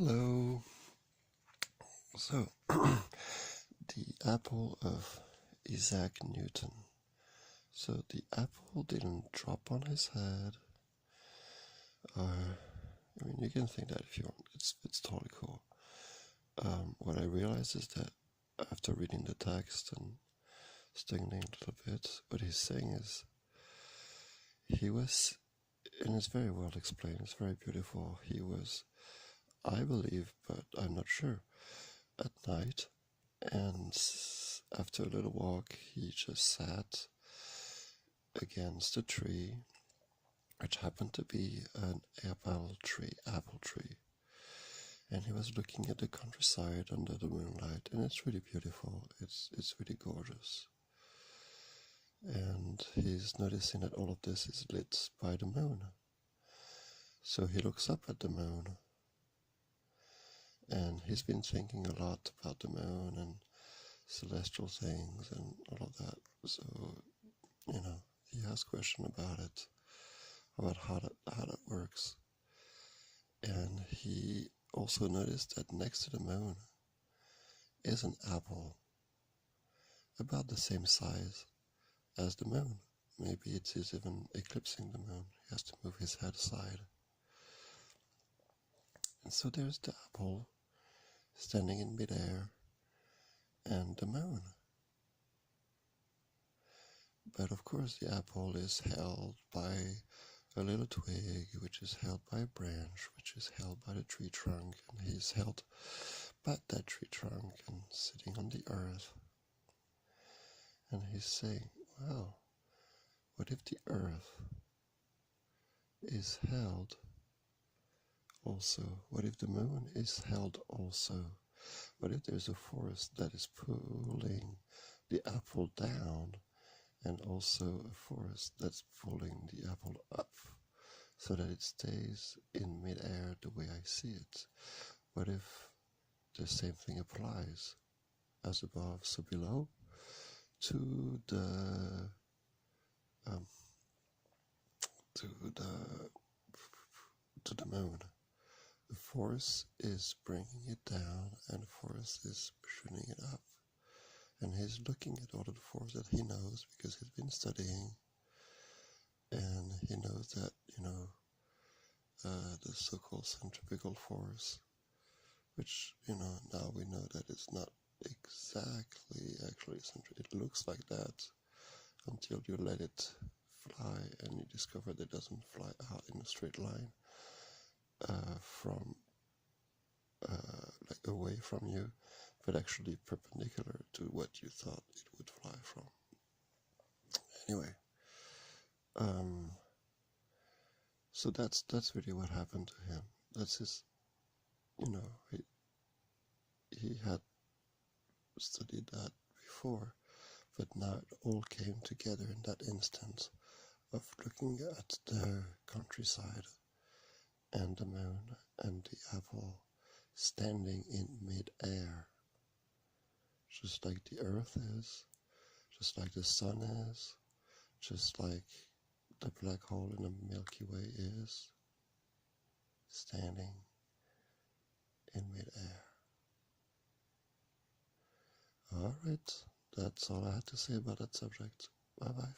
Hello. So, the apple of Isaac Newton. So the apple didn't drop on his head. You can think that if you want. It's totally cool. What I realized is that after reading the text and studying a little bit, what he's saying is he was, and it's very well explained. It's very beautiful. He was, I believe, but I'm not sure, at night. And after a little walk, he just sat against a tree, which happened to be an apple tree. And he was looking at the countryside under the moonlight, and it's really beautiful. It's really gorgeous. And he's noticing that all of this is lit by the moon. So he looks up at the moon, and he's been thinking a lot about the moon and celestial things and all of that. So, he has a question about it, about how that works. And he also noticed that next to the moon is an apple about the same size as the moon. Maybe it is even eclipsing the moon. He has to move his head aside. And so there's the apple standing in midair and the moon. But of course the apple is held by a little twig, which is held by a branch, which is held by the tree trunk, and he's held by that tree trunk and sitting on the earth. And he's saying, well, what if the earth is held also? What if the moon is held also? What if there's a force that is pulling the apple down, and also a force that's pulling the apple up, so that it stays in midair the way I see it? What if the same thing applies, as above, so below, to the moon? The force is bringing it down, and the force is shooting it up. And he's looking at all of the force that he knows, because he's been studying, and he knows that, the so-called centrifugal force, which, now we know that it's not exactly actually centrifugal. It looks like that until you let it fly, and you discover that it doesn't fly out in a straight line from away from you, but actually perpendicular to what you thought it would fly from. Anyway, so that's really what happened to him. That's his, he had studied that before, but now it all came together in that instant of looking at the countryside and the moon and the apple standing in mid-air, just like the earth is, just like the sun is, just like the black hole in the Milky Way is, standing in mid-air. Alright, that's all I had to say about that subject. Bye-bye.